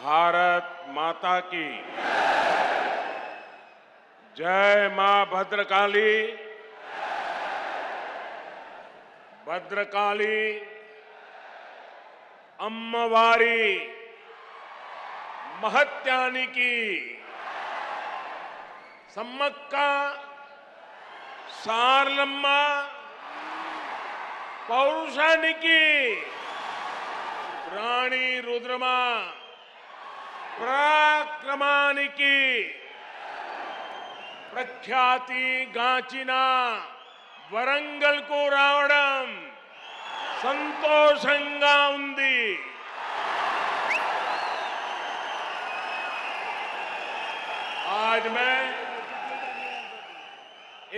भारत माता की जय। मां भद्रकाली। भद्रकाली अम्मवारी महत्यानिकी सम्मक्का सारलम्मा पौरुषानिकी रानी रुद्रमा पराक्रमानिकी प्रख्याति गांचिना वरंगल को रावणम संतोषंगा उंदी। आज मैं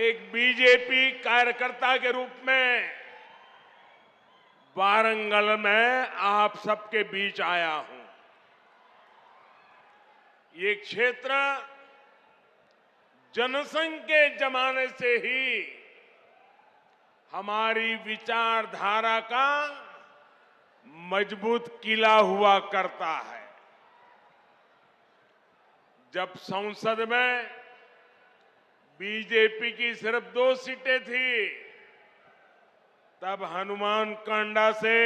एक बीजेपी कार्यकर्ता के रूप में वारंगल में आप सबके बीच आया हूं। ये क्षेत्र जनसंघ के जमाने से ही हमारी विचारधारा का मजबूत किला हुआ करता है। जब संसद में बीजेपी की सिर्फ 2 सीटें थी, तब हनुमान कांडा से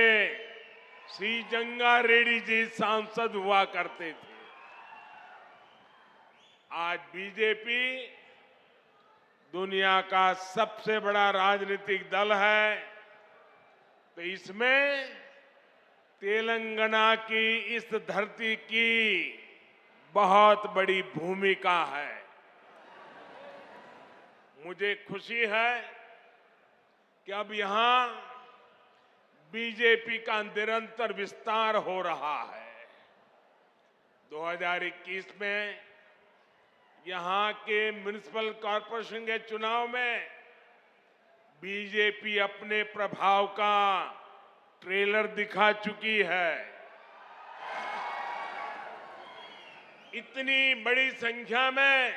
श्री जंगा रेड्डी जी सांसद हुआ करते थे। आज बीजेपी दुनिया का सबसे बड़ा राजनीतिक दल है, तो इसमें तेलंगाना की इस धरती की बहुत बड़ी भूमिका है। मुझे खुशी है कि अब यहां बीजेपी का निरंतर विस्तार हो रहा है। 2021 में यहां के म्युनिसिपल कॉरपोरेशन के चुनाव में बीजेपी अपने प्रभाव का ट्रेलर दिखा चुकी है। इतनी बड़ी संख्या में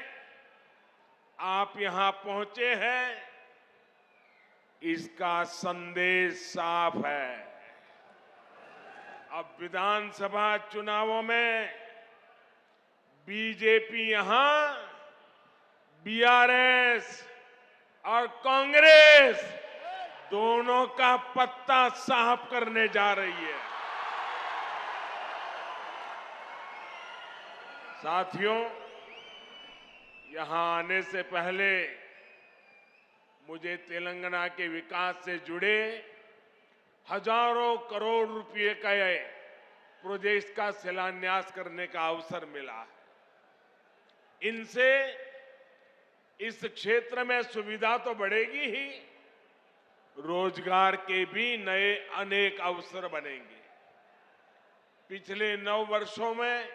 आप यहां पहुंचे हैं, इसका संदेश साफ है। अब विधानसभा चुनावों में बीजेपी यहां बीआरएस और कांग्रेस दोनों का पत्ता साफ करने जा रही है। साथियों, यहां आने से पहले मुझे तेलंगाना के विकास से जुड़े हजारों करोड़ रुपए का प्रोजेक्ट का शिलान्यास करने का अवसर मिला है। इनसे इस क्षेत्र में सुविधा तो बढ़ेगी ही, रोजगार के भी नए अनेक अवसर बनेंगे। पिछले 9 वर्षों में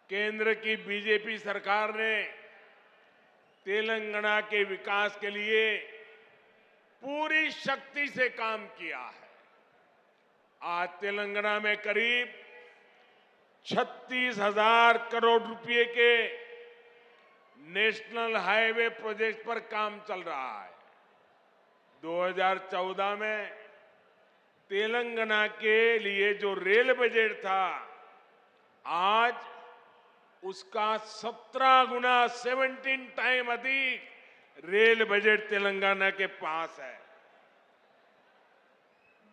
केंद्र की बीजेपी सरकार ने तेलंगाना के विकास के लिए पूरी शक्ति से काम किया है। आज तेलंगाना में करीब 36,000 करोड़ रुपए के नेशनल हाईवे प्रोजेक्ट पर काम चल रहा है। 2014 में तेलंगाना के लिए जो रेल बजट था, आज उसका 17 गुना 17 टाइम अधिक रेल बजट तेलंगाना के पास है।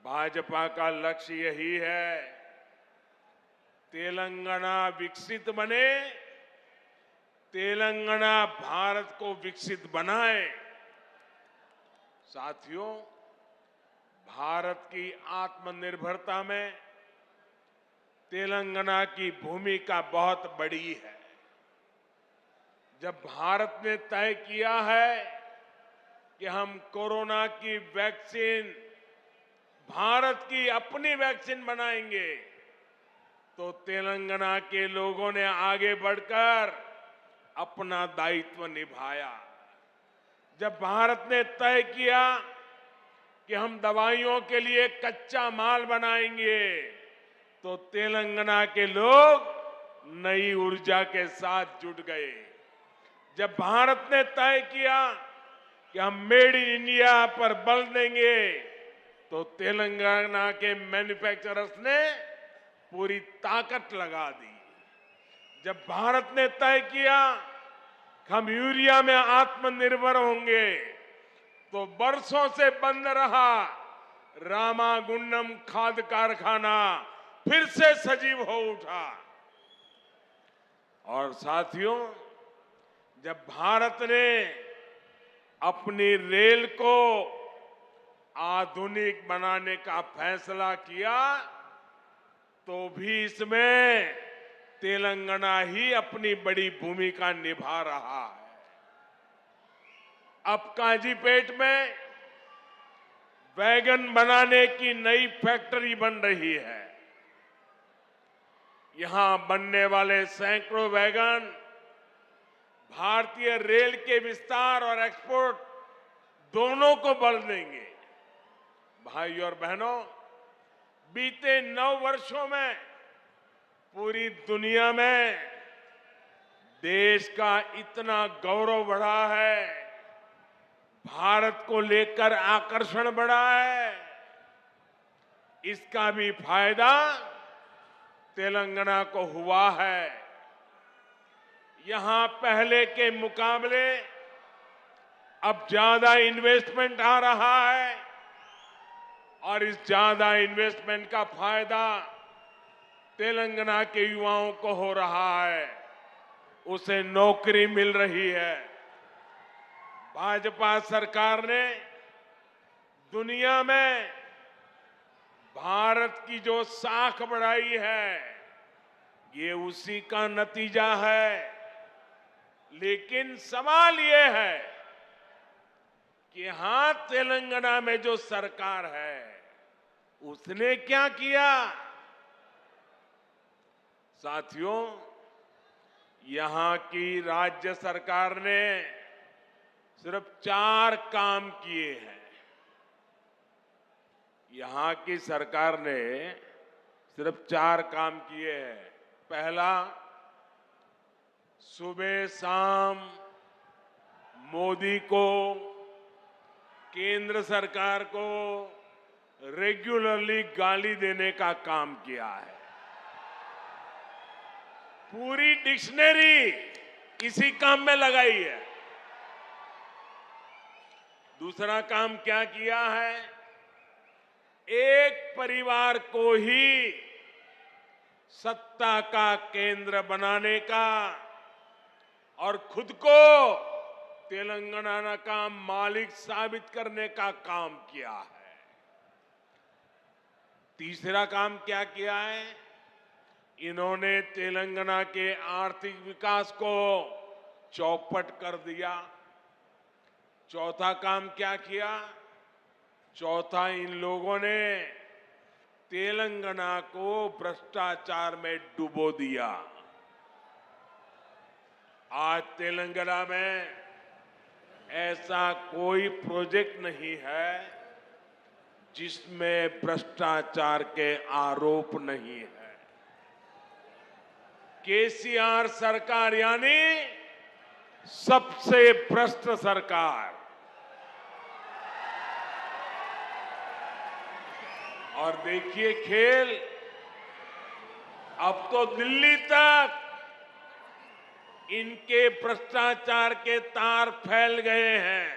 भाजपा का लक्ष्य यही है, तेलंगाना विकसित बने, तेलंगाना भारत को विकसित बनाए। साथियों, भारत की आत्मनिर्भरता में तेलंगाना की भूमिका बहुत बड़ी है। जब भारत ने तय किया है कि हम कोरोना की वैक्सीन, भारत की अपनी वैक्सीन बनाएंगे, तो तेलंगाना के लोगों ने आगे बढ़कर अपना दायित्व निभाया। जब भारत ने तय किया कि हम दवाइयों के लिए कच्चा माल बनाएंगे, तो तेलंगाना के लोग नई ऊर्जा के साथ जुट गए। जब भारत ने तय किया कि हम मेड इन इंडिया पर बल देंगे, तो तेलंगाना के मैन्युफैक्चरर्स ने पूरी ताकत लगा दी। जब भारत ने तय किया कि हम यूरिया में आत्मनिर्भर होंगे, तो बरसों से बंद रहा रामागुंडम खाद कारखाना फिर से सजीव हो उठा। और साथियों, जब भारत ने अपनी रेल को आधुनिक बनाने का फैसला किया, तो भी इसमें तेलंगाना ही अपनी बड़ी भूमिका निभा रहा है। अब काजीपेट में वैगन बनाने की नई फैक्ट्री बन रही है। यहां बनने वाले सैकड़ों वैगन भारतीय रेल के विस्तार और एक्सपोर्ट दोनों को बल देंगे। भाइयों और बहनों, बीते 9 वर्षों में पूरी दुनिया में देश का इतना गौरव बढ़ा है, भारत को लेकर आकर्षण बढ़ा है। इसका भी फायदा तेलंगाना को हुआ है। यहां पहले के मुकाबले अब ज्यादा इन्वेस्टमेंट आ रहा है और इस ज्यादा इन्वेस्टमेंट का फायदा तेलंगाना के युवाओं को हो रहा है, उसे नौकरी मिल रही है। भाजपा सरकार ने दुनिया में भारत की जो साख बढ़ाई है, ये उसी का नतीजा है। लेकिन सवाल ये है कि यहां तेलंगाना में जो सरकार है, उसने क्या किया? साथियों, यहां की राज्य सरकार ने सिर्फ 4 काम किए हैं। यहां की सरकार ने सिर्फ 4 काम किए हैं। पहला, सुबह शाम मोदी को, केंद्र सरकार को रेगुलरली गाली देने का काम किया है। पूरी डिक्शनरी इसी काम में लगाई है। दूसरा काम क्या किया है? एक परिवार को ही सत्ता का केंद्र बनाने का और खुद को तेलंगाना का मालिक साबित करने का काम किया है। तीसरा काम क्या किया है? इन्होंने तेलंगाना के आर्थिक विकास को चौपट कर दिया। चौथा काम क्या किया? चौथा, इन लोगों ने तेलंगाना को भ्रष्टाचार में डुबो दिया। आज तेलंगाना में ऐसा कोई प्रोजेक्ट नहीं है जिसमें भ्रष्टाचार के आरोप नहीं है। केसीआर सरकार यानी सबसे भ्रष्ट सरकार। और देखिए खेल, अब तो दिल्ली तक इनके भ्रष्टाचार के तार फैल गए हैं।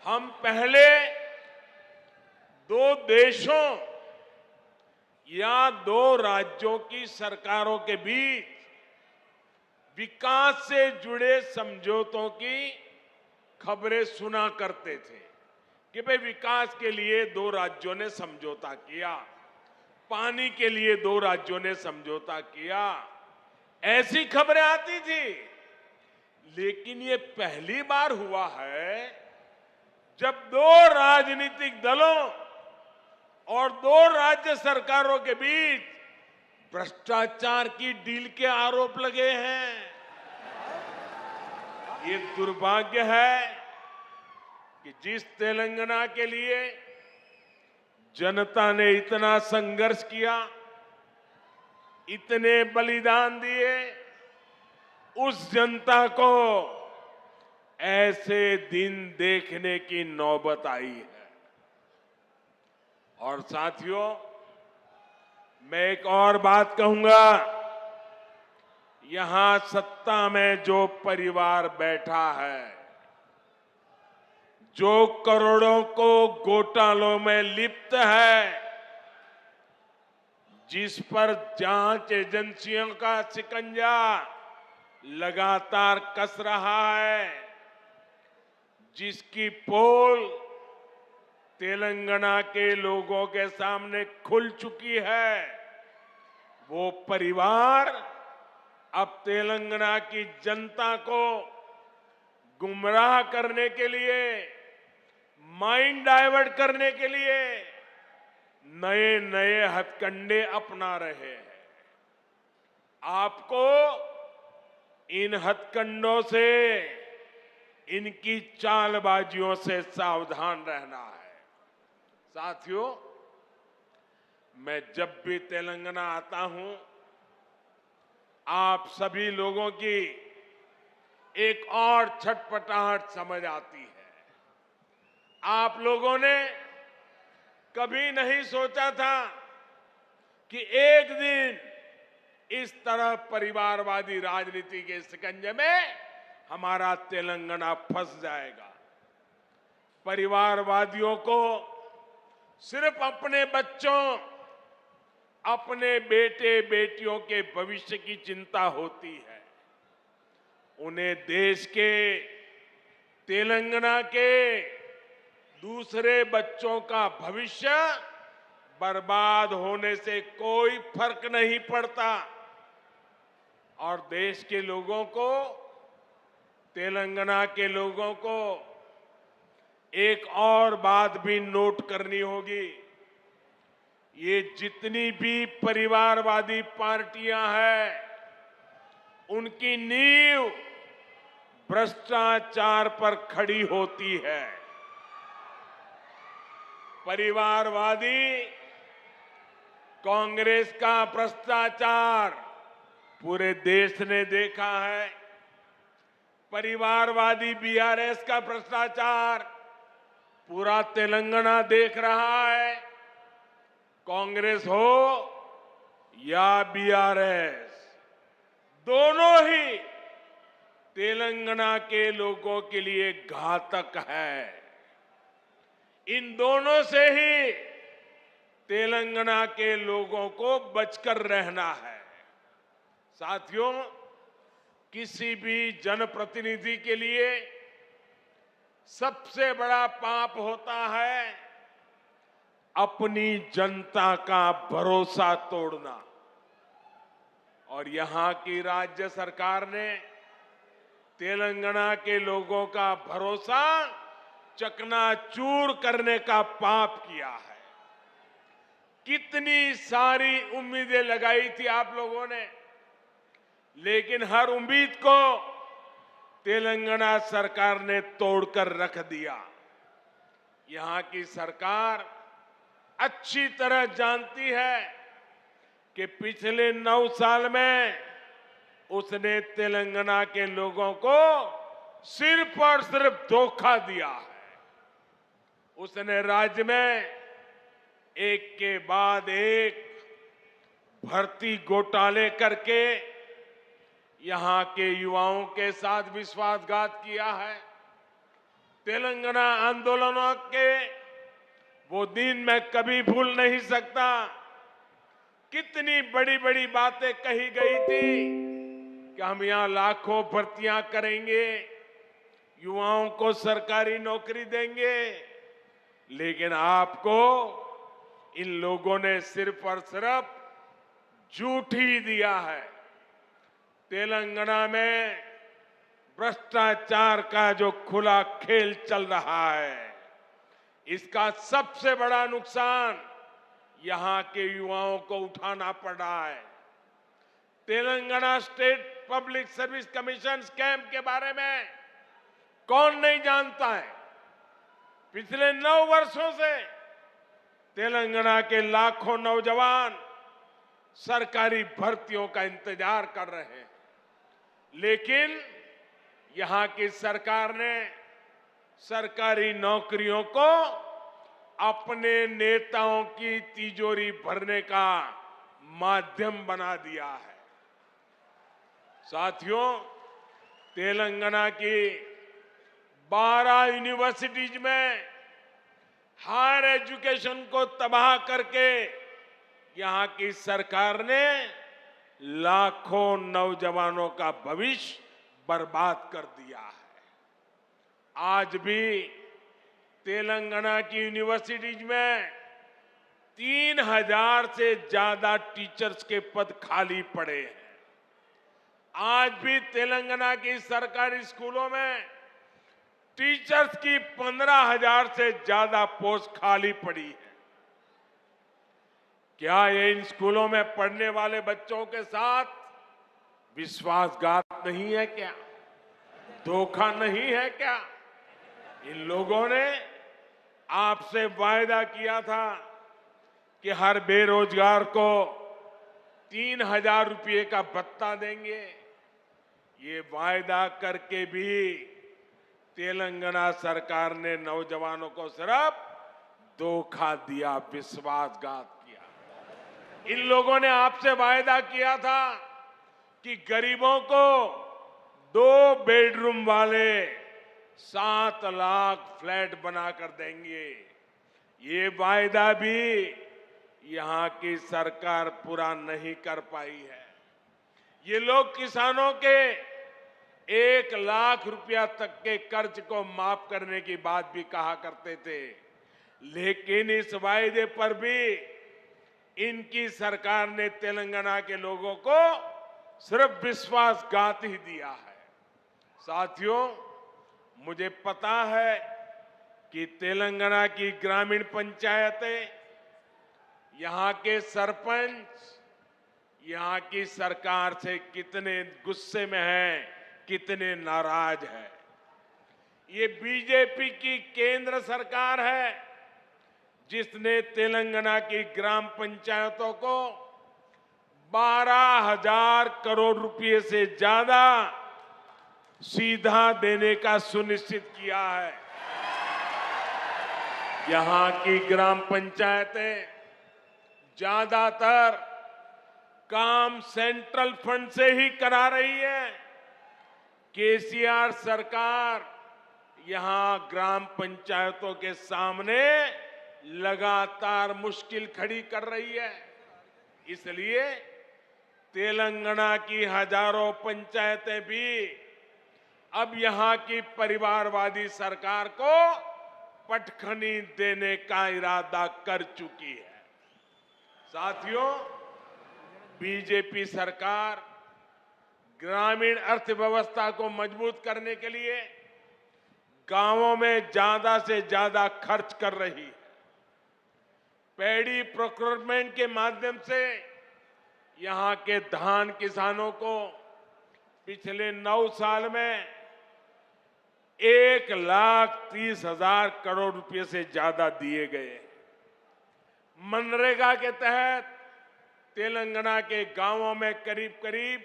हम पहले 2 देशों या 2 राज्यों की सरकारों के बीच विकास से जुड़े समझौतों की खबरें सुना करते थे कि भाई विकास के लिए 2 राज्यों ने समझौता किया, पानी के लिए 2 राज्यों ने समझौता किया, ऐसी खबरें आती थी। लेकिन ये पहली बार हुआ है जब 2 राजनीतिक दलों और 2 राज्य सरकारों के बीच भ्रष्टाचार की डील के आरोप लगे हैं। ये दुर्भाग्य है कि जिस तेलंगाना के लिए जनता ने इतना संघर्ष किया, इतने बलिदान दिए, उस जनता को ऐसे दिन देखने की नौबत आई है। और साथियों, मैं एक और बात कहूंगा, यहां सत्ता में जो परिवार बैठा है, जो करोड़ों को घोटालों में लिप्त है, जिस पर जांच एजेंसियों का शिकंजा लगातार कस रहा है, जिसकी पोल तेलंगाना के लोगों के सामने खुल चुकी है, वो परिवार अब तेलंगाना की जनता को गुमराह करने के लिए, माइंड डाइवर्ट करने के लिए नए नए हथकंडे अपना रहे हैं। आपको इन हथकंडों से, इनकी चालबाजियों से सावधान रहना है। साथियों, मैं जब भी तेलंगाना आता हूं, आप सभी लोगों की एक और छटपटाहट समझ आती है। आप लोगों ने कभी नहीं सोचा था कि एक दिन इस तरह परिवारवादी राजनीति के शिकंजे में हमारा तेलंगाना फंस जाएगा। परिवारवादियों को सिर्फ अपने बच्चों, अपने बेटे बेटियों के भविष्य की चिंता होती है। उन्हें देश के, तेलंगाना के दूसरे बच्चों का भविष्य बर्बाद होने से कोई फर्क नहीं पड़ता। और देश के लोगों को, तेलंगाना के लोगों को एक और बात भी नोट करनी होगी। ये जितनी भी परिवारवादी पार्टियां हैं, उनकी नींव भ्रष्टाचार पर खड़ी होती है। परिवारवादी कांग्रेस का भ्रष्टाचार पूरे देश ने देखा है। परिवारवादी बीआरएस का भ्रष्टाचार पूरा तेलंगाना देख रहा है। कांग्रेस हो या बीआरएस, दोनों ही तेलंगाना के लोगों के लिए घातक है। इन दोनों से ही तेलंगाना के लोगों को बचकर रहना है। साथियों, किसी भी जनप्रतिनिधि के लिए सबसे बड़ा पाप होता है अपनी जनता का भरोसा तोड़ना। और यहां की राज्य सरकार ने तेलंगाना के लोगों का भरोसा चकनाचूर करने का पाप किया है। कितनी सारी उम्मीदें लगाई थी आप लोगों ने, लेकिन हर उम्मीद को तेलंगाना सरकार ने तोड़कर रख दिया। यहां की सरकार अच्छी तरह जानती है कि पिछले 9 साल में उसने तेलंगाना के लोगों को सिर्फ और सिर्फ धोखा दिया है। उसने राज्य में एक के बाद एक भर्ती घोटाले करके यहां के युवाओं के साथ विश्वासघात किया है। तेलंगाना आंदोलनों के वो दिन मैं कभी भूल नहीं सकता। कितनी बड़ी बड़ी बातें कही गई थी कि हम यहां लाखों भर्तियां करेंगे, युवाओं को सरकारी नौकरी देंगे, लेकिन आपको इन लोगों ने सिर्फ और सिर्फ झूठ ही दिया है। तेलंगाना में भ्रष्टाचार का जो खुला खेल चल रहा है, इसका सबसे बड़ा नुकसान यहां के युवाओं को उठाना पड़ रहा है। Telangana state public service commission scam के बारे में कौन नहीं जानता है। पिछले 9 वर्षों से तेलंगाना के लाखों नौजवान सरकारी भर्तियों का इंतजार कर रहे हैं, लेकिन यहां की सरकार ने सरकारी नौकरियों को अपने नेताओं की तिजोरी भरने का माध्यम बना दिया है। साथियों, तेलंगाना की 12 यूनिवर्सिटीज में हायर एजुकेशन को तबाह करके यहां की सरकार ने लाखों नौजवानों का भविष्य बर्बाद कर दिया है। आज भी तेलंगाना की यूनिवर्सिटीज में 3000 से ज्यादा टीचर्स के पद खाली पड़े हैं। आज भी तेलंगाना की सरकारी स्कूलों में टीचर्स की 15,000 से ज्यादा पोस्ट खाली पड़ी है। क्या ये इन स्कूलों में पढ़ने वाले बच्चों के साथ विश्वासघात नहीं है क्या? धोखा नहीं है क्या? इन लोगों ने आपसे वायदा किया था कि हर बेरोजगार को 3,000 रुपये का भत्ता देंगे। ये वायदा करके भी तेलंगाना सरकार ने नौजवानों को सिर्फ धोखा दिया, विश्वासघात किया। इन लोगों ने आपसे वायदा किया था कि गरीबों को 2 बेडरूम वाले 7 लाख फ्लैट बनाकर देंगे। ये वायदा भी यहां की सरकार पूरा नहीं कर पाई है। ये लोग किसानों के 1 लाख रुपया तक के कर्ज को माफ करने की बात भी कहा करते थे, लेकिन इस वायदे पर भी इनकी सरकार ने तेलंगाना के लोगों को सिर्फ विश्वासघात ही दिया है। साथियों, मुझे पता है कि तेलंगाना की ग्रामीण पंचायतें, यहां के सरपंच यहां की सरकार से कितने गुस्से में हैं, कितने नाराज हैं। ये बीजेपी की केंद्र सरकार है जिसने तेलंगाना की ग्राम पंचायतों को 12,000 करोड़ रुपए से ज्यादा सीधा देने का सुनिश्चित किया है। यहां की ग्राम पंचायतें ज्यादातर काम सेंट्रल फंड से ही करा रही है। केसीआर सरकार यहां ग्राम पंचायतों के सामने लगातार मुश्किल खड़ी कर रही है। इसलिए तेलंगाना की हजारों पंचायतें भी अब यहां की परिवारवादी सरकार को पटखनी देने का इरादा कर चुकी है। साथियों, बीजेपी सरकार ग्रामीण अर्थव्यवस्था को मजबूत करने के लिए गांवों में ज्यादा से ज्यादा खर्च कर रही है। पैडी प्रोक्योरमेंट के माध्यम से यहां के धान किसानों को पिछले 9 साल में 1,30,000 करोड़ रुपए से ज्यादा दिए गए। मनरेगा के तहत तेलंगाना के गांवों में करीब करीब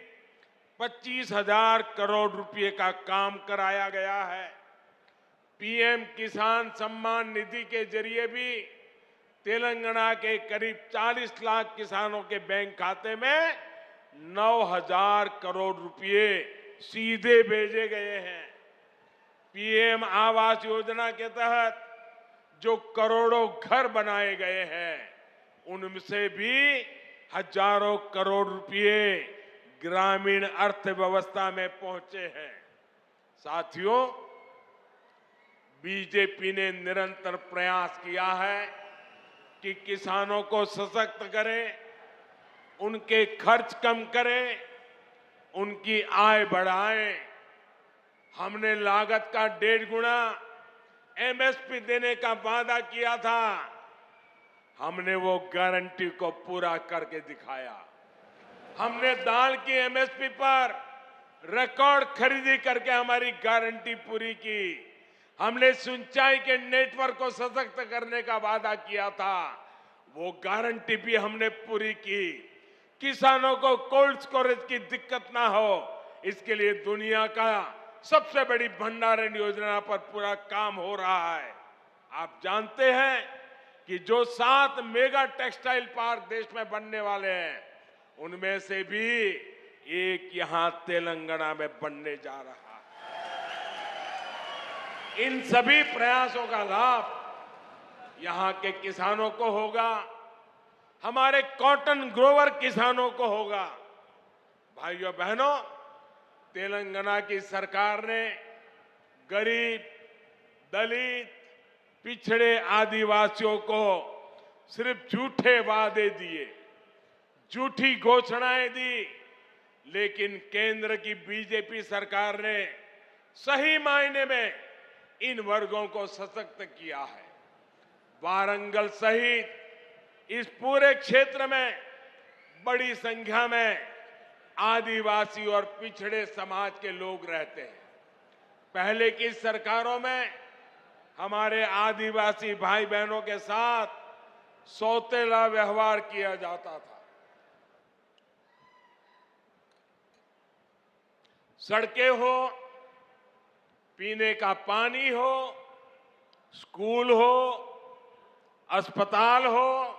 25,000 करोड़ रुपए का काम कराया गया है। पीएम किसान सम्मान निधि के जरिए भी तेलंगाना के करीब 40 लाख किसानों के बैंक खाते में 9,000 करोड़ रुपए सीधे भेजे गए हैं। पीएम आवास योजना के तहत जो करोड़ों घर बनाए गए हैं, उनसे भी हजारों करोड़ रुपए ग्रामीण अर्थव्यवस्था में पहुंचे हैं। साथियों, बीजेपी ने निरंतर प्रयास किया है कि किसानों को सशक्त करें, उनके खर्च कम करें, उनकी आय बढ़ाएं। हमने लागत का 1.5 गुना एमएसपी देने का वादा किया था। हमने वो गारंटी को पूरा करके दिखाया। हमने दाल की एमएसपी पर रिकॉर्ड खरीदी करके हमारी गारंटी पूरी की। हमने सिंचाई के नेटवर्क को सशक्त करने का वादा किया था, वो गारंटी भी हमने पूरी की। किसानों को कोल्ड स्टोरेज की दिक्कत ना हो, इसके लिए दुनिया का सबसे बड़ी भंडारण योजना पर पूरा काम हो रहा है। आप जानते हैं कि जो 7 मेगा टेक्सटाइल पार्क देश में बनने वाले हैं, उनमें से भी एक यहां तेलंगाना में बनने जा रहा है। इन सभी प्रयासों का लाभ यहां के किसानों को होगा, हमारे कॉटन ग्रोवर किसानों को होगा। भाइयों बहनों, तेलंगाना की सरकार ने गरीब, दलित, पिछड़े आदिवासियों को सिर्फ झूठे वादे दिए, झूठी घोषणाएं दी, लेकिन केंद्र की बीजेपी सरकार ने सही मायने में इन वर्गों को सशक्त किया है। वारंगल सहित इस पूरे क्षेत्र में बड़ी संख्या में आदिवासी और पिछड़े समाज के लोग रहते हैं। पहले की सरकारों में हमारे आदिवासी भाई बहनों के साथ सौतेला व्यवहार किया जाता था। सड़कें हो, पीने का पानी हो, स्कूल हो, अस्पताल हो,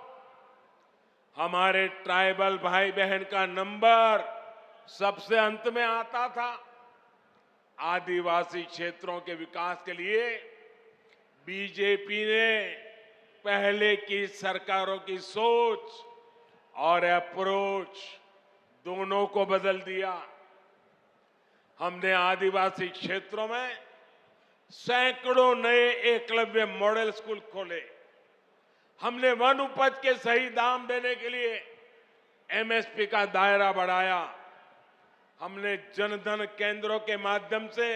हमारे ट्राइबल भाई बहन का नंबर सबसे अंत में आता था। आदिवासी क्षेत्रों के विकास के लिए बीजेपी ने पहले की सरकारों की सोच और अप्रोच दोनों को बदल दिया। हमने आदिवासी क्षेत्रों में सैकड़ों नए एकलव्य मॉडल स्कूल खोले। हमने वन उपज के सही दाम देने के लिए एमएसपी का दायरा बढ़ाया। हमने जनधन केंद्रों के माध्यम से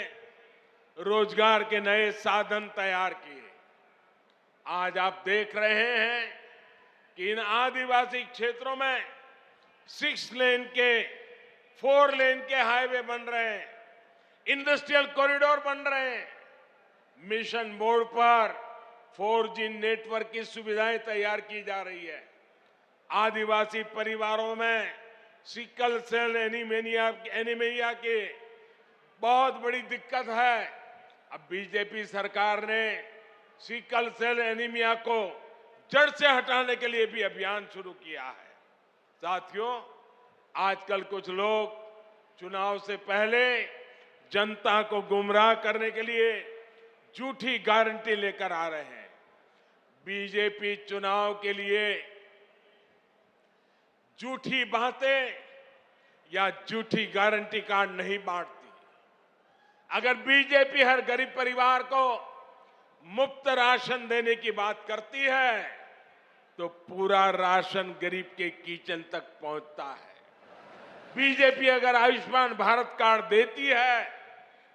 रोजगार के नए साधन तैयार किए। आज आप देख रहे हैं कि इन आदिवासी क्षेत्रों में 6 लेन के 4 लेन के हाईवे बन रहे हैं, इंडस्ट्रियल कॉरिडोर बन रहे हैं, मिशन मोड पर 4G नेटवर्क की सुविधाएं तैयार की जा रही है। आदिवासी परिवारों में सिकल सेल एनीमिया की बहुत बड़ी दिक्कत है। अब बीजेपी सरकार ने सिकल सेल एनीमिया को जड़ से हटाने के लिए भी अभियान शुरू किया है। साथियों, आजकल कुछ लोग चुनाव से पहले जनता को गुमराह करने के लिए झूठी गारंटी लेकर आ रहे हैं। बीजेपी चुनाव के लिए झूठी बातें या झूठी गारंटी कार्ड नहीं बांटती। अगर बीजेपी हर गरीब परिवार को मुफ्त राशन देने की बात करती है तो पूरा राशन गरीब के किचन तक पहुंचता है। बीजेपी अगर आयुष्मान भारत कार्ड देती है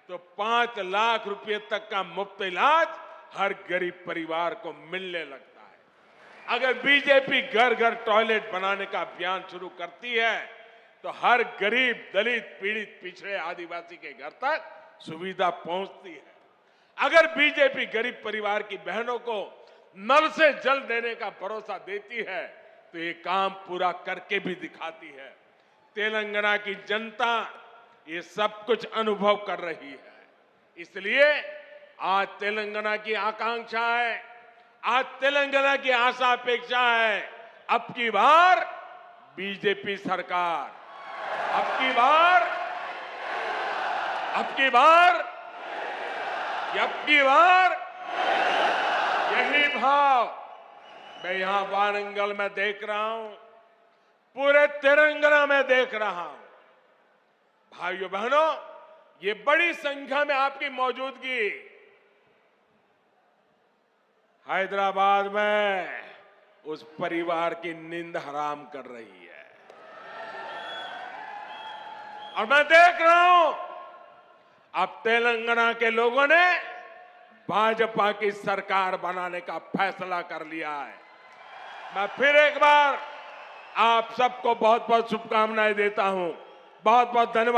तो 5 लाख रुपए तक का मुफ्त इलाज हर गरीब परिवार को मिलने लगता है। अगर बीजेपी घर घर टॉयलेट बनाने का अभियान शुरू करती है तो हर गरीब, दलित, पीड़ित, पिछड़े आदिवासी के घर तक सुविधा पहुंचती है। अगर बीजेपी गरीब परिवार की बहनों को नल से जल देने का भरोसा देती है तो ये काम पूरा करके भी दिखाती है। तेलंगाना की जनता ये सब कुछ अनुभव कर रही है। इसलिए आज तेलंगाना की आकांक्षा है, आज तेलंगाना की आशा अपेक्षा है, अब की बार बीजेपी सरकार, अब की बार यही भाव मैं यहां वारंगल में देख रहा हूं, पूरे तेलंगाना में देख रहा हूं। भाइयों बहनों, ये बड़ी संख्या में आपकी मौजूदगी हैदराबाद में उस परिवार की नींद हराम कर रही है। और मैं देख रहा हूं अब तेलंगाना के लोगों ने भाजपा की सरकार बनाने का फैसला कर लिया है। मैं फिर एक बार आप सबको बहुत बहुत शुभकामनाएं देता हूं। बहुत बहुत धन्यवाद।